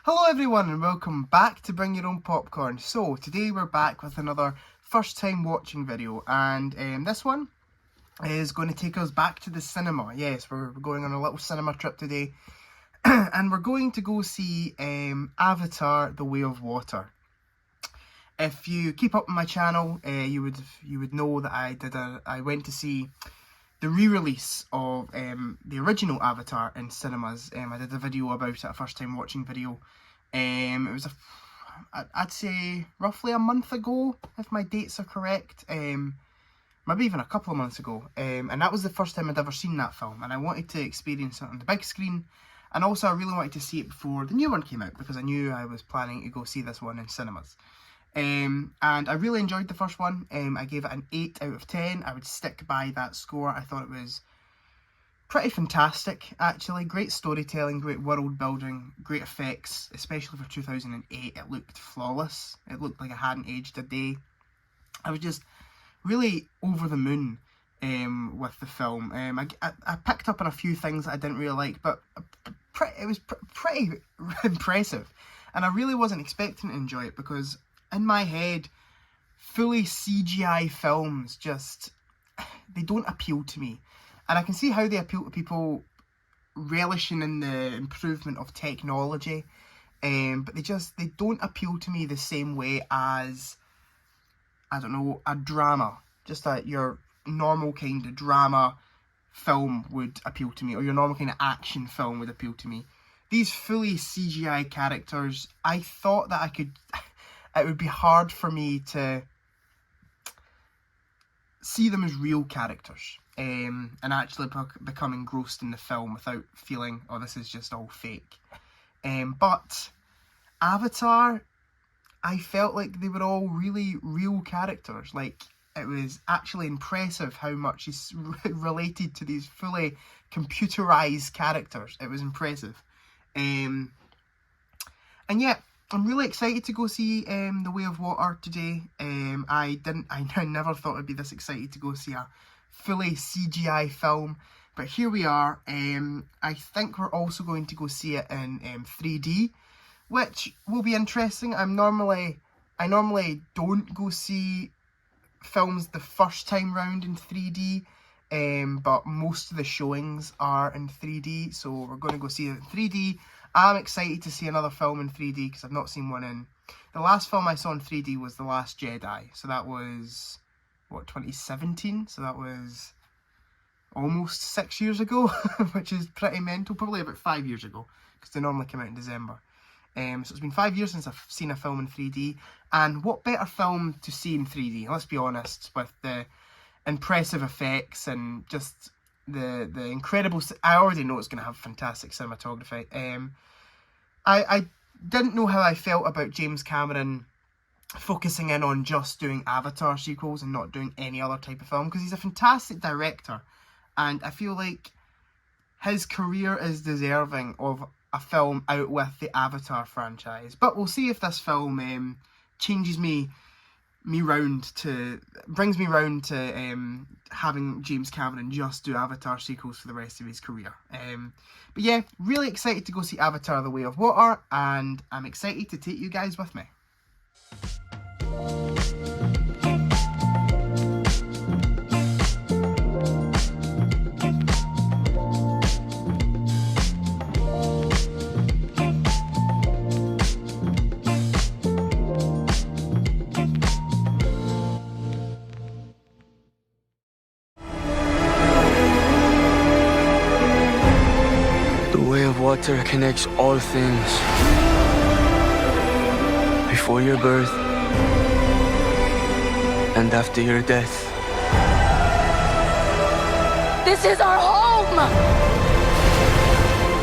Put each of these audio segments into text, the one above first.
Hello everyone and welcome back to Bring Your Own Popcorn. So today we're back with another first time watching video, and this one is going to take us back to the cinema. Yes, we're going on a little cinema trip today and we're going to go see Avatar: The Way of Water. If you keep up with my channel, you would know that I went to see the re-release of the original Avatar in cinemas. I did a video about it, a first time watching video. It was I'd say roughly a month ago, if my dates are correct. Maybe even a couple of months ago. And that was the first time I'd ever seen that film, and I wanted to experience it on the big screen. And also I really wanted to see it before the new one came out, because I knew I was planning to go see this one in cinemas. And I really enjoyed the first one. I gave it an 8 out of 10. I would stick by that score. I thought it was pretty fantastic, actually. Great storytelling, great world building, great effects, especially for 2008. It looked flawless. It looked like I hadn't aged a day. I was just really over the moon with the film. I picked up on a few things that I didn't really like, but it was pretty impressive. And I really wasn't expecting to enjoy it, because in my head, fully CGI films they don't appeal to me. And I can see how they appeal to people relishing in the improvement of technology, but they don't appeal to me the same way as, I don't know, a drama. Just your normal kind of drama film would appeal to me, or your normal kind of action film would appeal to me. These fully CGI characters, I thought that it would be hard for me to see them as real characters, and actually become engrossed in the film without feeling, oh, this is just all fake. But Avatar, I felt like they were all really real characters. Like, it was actually impressive how much he's related to these fully computerized characters. It was impressive. And yeah, I'm really excited to go see The Way of Water today. I never thought I'd be this excited to go see a fully CGI film, but here we are. I think we're also going to go see it in 3D, which will be interesting. I normally don't go see films the first time round in 3D, but most of the showings are in 3D, so we're going to go see it in 3D. I'm excited to see another film in 3D, because I've not seen one in... The last film I saw in 3D was The Last Jedi, so that was, what, 2017? So that was almost 6 years ago, which is pretty mental. Probably about 5 years ago, because they normally come out in December. So it's been 5 years since I've seen a film in 3D, and what better film to see in 3D, let's be honest, with the impressive effects and just the incredible... I already know it's going to have fantastic cinematography. I didn't know how I felt about James Cameron focusing in on just doing Avatar sequels and not doing any other type of film, because he's a fantastic director, and I feel like his career is deserving of a film out with the Avatar franchise. But we'll see if this film brings me round to having James Cameron just do Avatar sequels for the rest of his career. But yeah, really excited to go see Avatar: The Way of Water, and I'm excited to take you guys with me. Water connects all things. Before your birth and after your death. This is our home!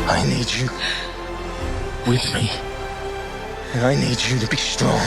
I need you with me. And I need you to be strong.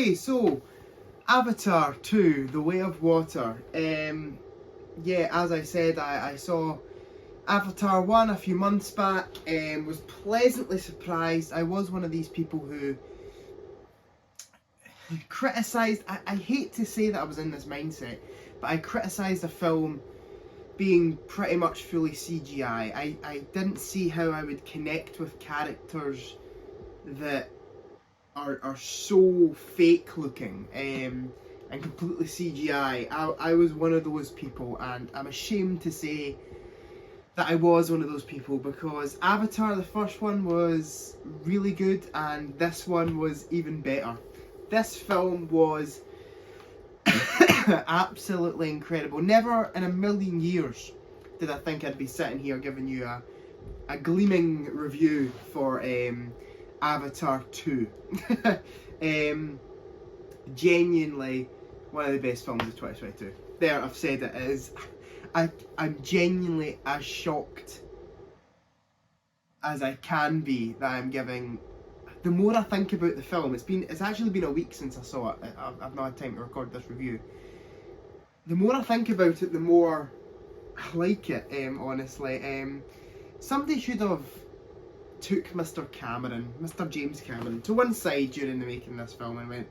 Okay, so Avatar 2, The Way of Water. Yeah, as I said, I saw Avatar 1 a few months back and was pleasantly surprised. I was one of these people who criticised, I hate to say that I was in this mindset, but I criticised a film being pretty much fully CGI. I didn't see how I would connect with characters that are so fake looking and completely CGI. I was one of those people, and I'm ashamed to say that I was one of those people, because Avatar, the first one, was really good, and this one was even better. This film was absolutely incredible. Never in a million years did I think I'd be sitting here giving you a gleaming review for Avatar 2. Genuinely one of the best films of 2022. There, I've said it is. I'm genuinely as shocked as I can be that I'm giving. The more I think about the film, it's actually been a week since I saw it. I've not had time to record this review. The more I think about it, the more I like it, honestly. Somebody should have took Mr. James Cameron, to one side during the making of this film and went,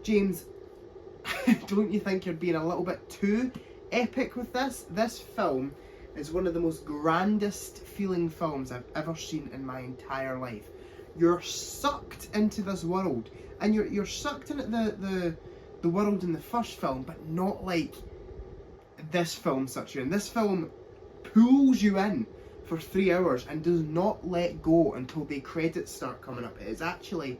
James, don't you think you're being a little bit too epic with this? This film is one of the most grandest feeling films I've ever seen in my entire life. You're sucked into this world, and you're sucked into the world in the first film, but not like this film sucks you in. This film pulls you in for 3 hours and does not let go until the credits start coming up. It is actually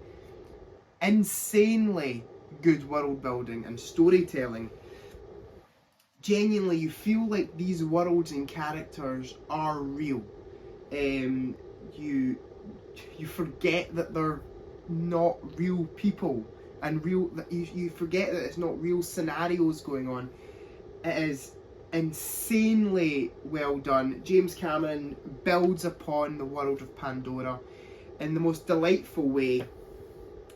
insanely good world building and storytelling. Genuinely, you feel like these worlds and characters are real. You forget that they're not real people, and you forget that it's not real scenarios going on. It is insanely well done. James Cameron builds upon the world of Pandora in the most delightful way.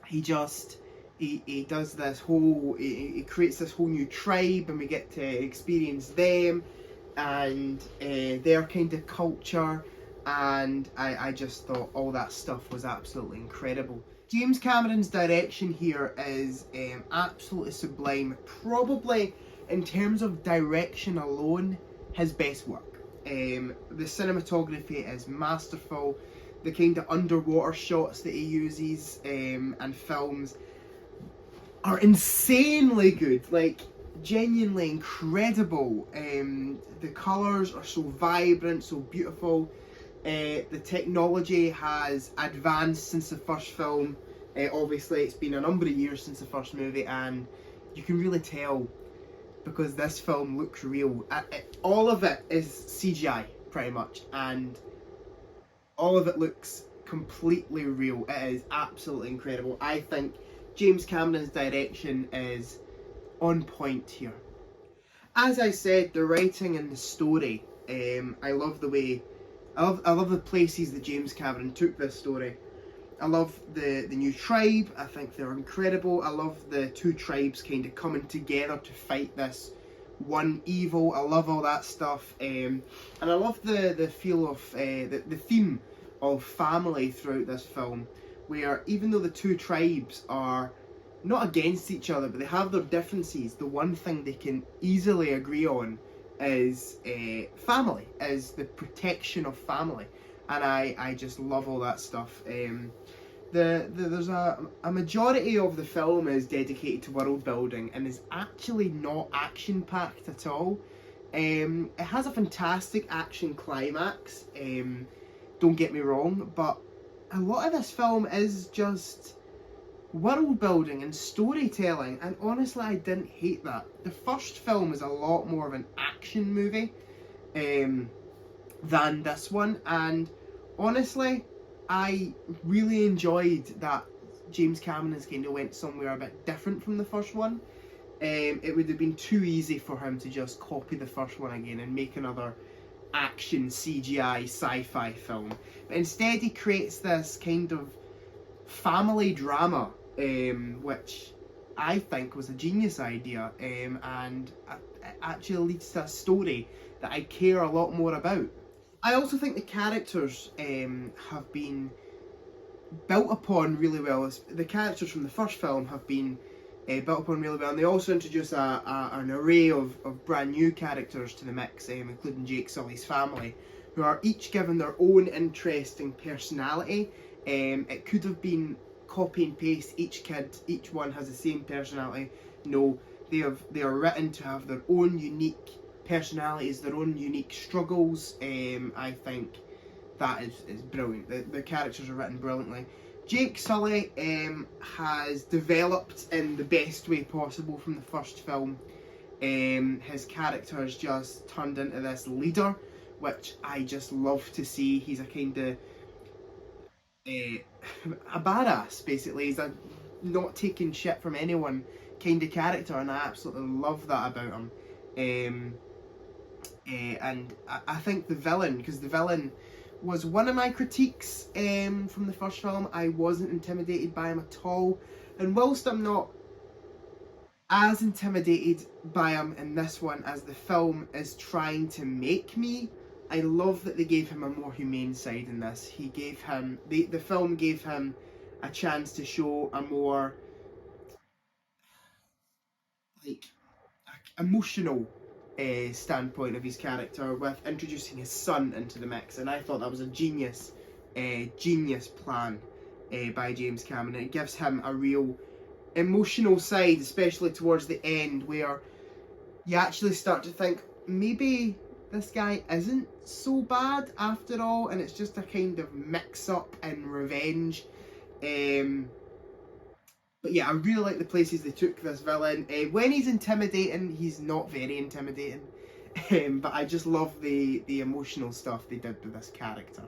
He does this whole, he creates this whole new tribe, and we get to experience them and their kind of culture, and I just thought all that stuff was absolutely incredible. James Cameron's direction here is absolutely sublime. Probably, in terms of direction alone, his best work. The cinematography is masterful. The kind of underwater shots that he uses and films are insanely good, like genuinely incredible. The colours are so vibrant, so beautiful. The technology has advanced since the first film. Obviously, it's been a number of years since the first movie, and you can really tell because this film looks real. All of it is CGI, pretty much, and all of it looks completely real. It is absolutely incredible. I think James Cameron's direction is on point here. As I said, the writing and the story, I love the way, I love the places that James Cameron took this story. I love the new tribe. I think they're incredible. I love the two tribes kind of coming together to fight this one evil. I love all that stuff, and I love the feel of the theme of family throughout this film, where even though the two tribes are not against each other, but they have their differences, the one thing they can easily agree on is family, is the protection of family, and I just love all that stuff. There's a majority of the film is dedicated to world building and is actually not action packed at all. It has a fantastic action climax, don't get me wrong, but a lot of this film is just world building and storytelling, and honestly I didn't hate that. The first film is a lot more of an action movie than this one, and honestly I really enjoyed that James Cameron has kind of went somewhere a bit different from the first one. It would have been too easy for him to just copy the first one again and make another action CGI sci-fi film, but instead he creates this kind of family drama, which I think was a genius idea, and it actually leads to a story that I care a lot more about. I also think the characters have been built upon really well. The characters from the first film have been built upon really well, and they also introduce an array of brand new characters to the mix, including Jake Sully's family, who are each given their own interesting personality. It could have been copy and paste, each one has the same personality. No, they are written to have their own unique personalities, their own unique struggles. I think that is brilliant. The characters are written brilliantly. Jake Sully has developed in the best way possible from the first film. His character has just turned into this leader, which I just love to see. He's a kind of a badass, basically. He's a not taking shit from anyone kind of character, and I absolutely love that about him. And I think the villain, because the villain was one of my critiques from the first film. I wasn't intimidated by him at all, and whilst I'm not as intimidated by him in this one as the film is trying to make me, I love that they gave him a more humane side in this. He gave him, the film gave him a chance to show a more like emotional standpoint of his character, with introducing his son into the mix, and I thought that was a genius plan by James Cameron. It gives him a real emotional side, especially towards the end, where you actually start to think maybe this guy isn't so bad after all, and it's just a kind of mix-up and revenge. But yeah, I really like the places they took this villain. When he's intimidating, he's not very intimidating. But I just love the emotional stuff they did with this character.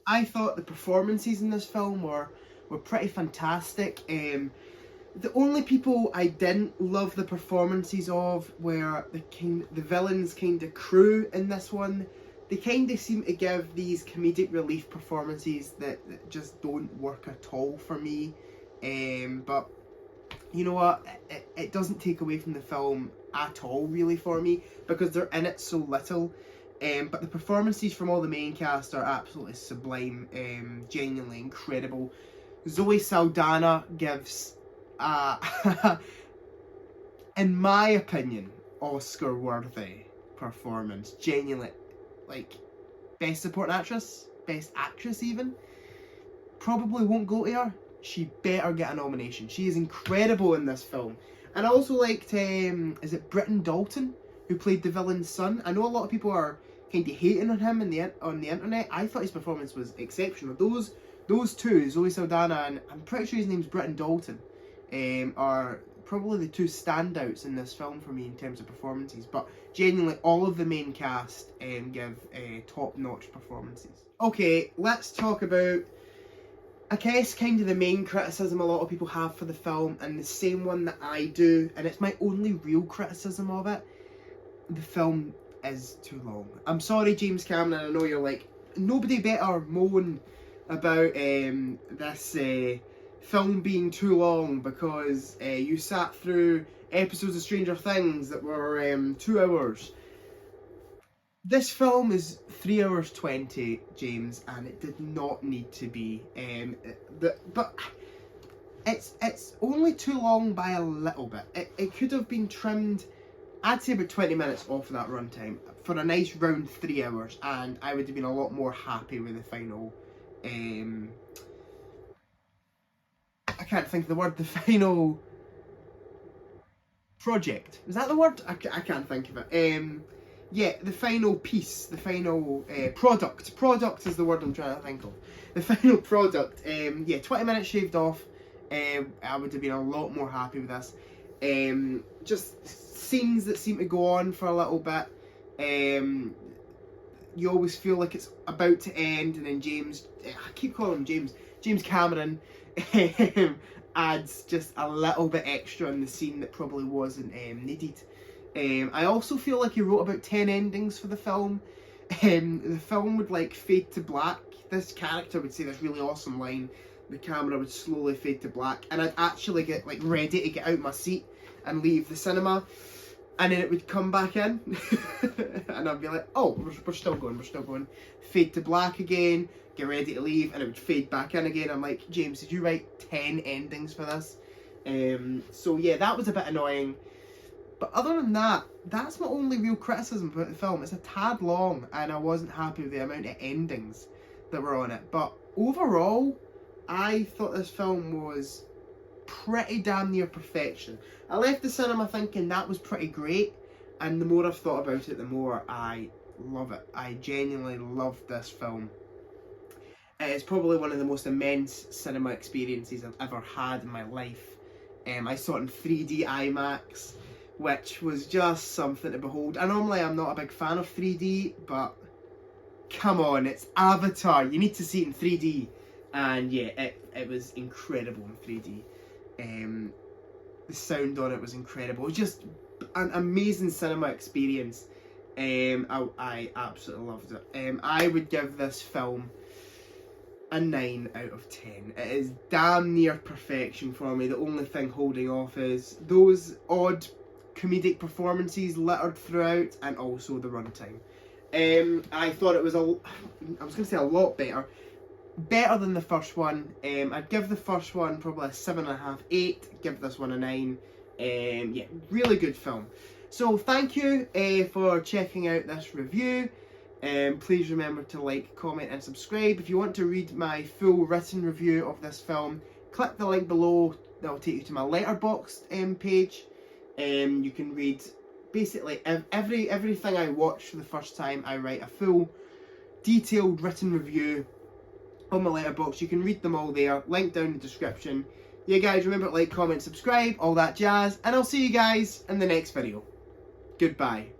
I thought the performances in this film were pretty fantastic. The only people I didn't love the performances of were the villain's kind of crew in this one. They kind of seem to give these comedic relief performances that just don't work at all for me. But you know what? It doesn't take away from the film at all, really, for me, because they're in it so little. But the performances from all the main cast are absolutely sublime, genuinely incredible. Zoe Saldana gives, in my opinion, Oscar-worthy performance. Genuinely, like, best supporting actress, best actress even. Probably won't go to her. She better get a nomination. She is incredible in this film. And I also liked, is it Britton Dalton, who played the villain's son? I know a lot of people are kind of hating on him on the internet. I thought his performance was exceptional. Those two, Zoe Saldana and I'm pretty sure his name's Britton Dalton, are probably the two standouts in this film for me in terms of performances. But genuinely, all of the main cast give top-notch performances. Okay, let's talk about, I guess, kind of the main criticism a lot of people have for the film, and the same one that I do, and it's my only real criticism of it. The film is too long. I'm sorry, James Cameron, I know you're like, nobody better moan about this film being too long, because you sat through episodes of Stranger Things that were 2 hours. This film is 3 hours 20, James, and it did not need to be. But it's only too long by a little bit. It could have been trimmed, I'd say about 20 minutes off of that runtime for a nice round 3 hours, and I would have been a lot more happy with the final. I can't think of the word. The final project. Is that the word? I can't think of it. Yeah, the final piece, the final product. Product is the word I'm trying to think of. The final product. Yeah, 20 minutes shaved off. I would have been a lot more happy with this. Just scenes that seem to go on for a little bit. You always feel like it's about to end, and then I keep calling him James Cameron adds just a little bit extra in the scene that probably wasn't needed. I also feel like he wrote about 10 endings for the film. The film would like fade to black. This character would say this really awesome line the camera would slowly fade to black, and I'd actually get like ready to get out my seat and leave the cinema, and then it would come back in and I'd be like, oh, we're still going, fade to black again, get ready to leave, and it would fade back in again. I'm like, James, did you write 10 endings for this? So yeah, that was a bit annoying. But other than that, that's my only real criticism about the film. It's a tad long, and I wasn't happy with the amount of endings that were on it. But overall, I thought this film was pretty damn near perfection. I left the cinema thinking that was pretty great, and the more I've thought about it, the more I love it. I genuinely love this film. It is probably one of the most immense cinema experiences I've ever had in my life. I saw it in 3D IMAX, which was just something to behold. And normally I'm not a big fan of 3D, but come on, it's Avatar. You need to see it in 3D. And yeah, it was incredible in 3D. The sound on it was incredible. It was just an amazing cinema experience. I absolutely loved it. I would give this film a 9 out of 10. It is damn near perfection for me. The only thing holding off is those odd comedic performances littered throughout, and also the runtime. I thought it was I was going to say a lot better than the first one. I'd give the first one probably a 7.5, 8. Give this one a 9. Yeah, really good film. So thank you for checking out this review. Please remember to like, comment and subscribe. If you want to read my full written review of this film, click the link below. That will take you to my Letterboxd page. You can read basically everything I watch for the first time. I write a full detailed written review on my Letterboxd. You can read them all there, link down in the description. Yeah guys, remember to like, comment, subscribe, all that jazz, and I'll see you guys in the next video. Goodbye.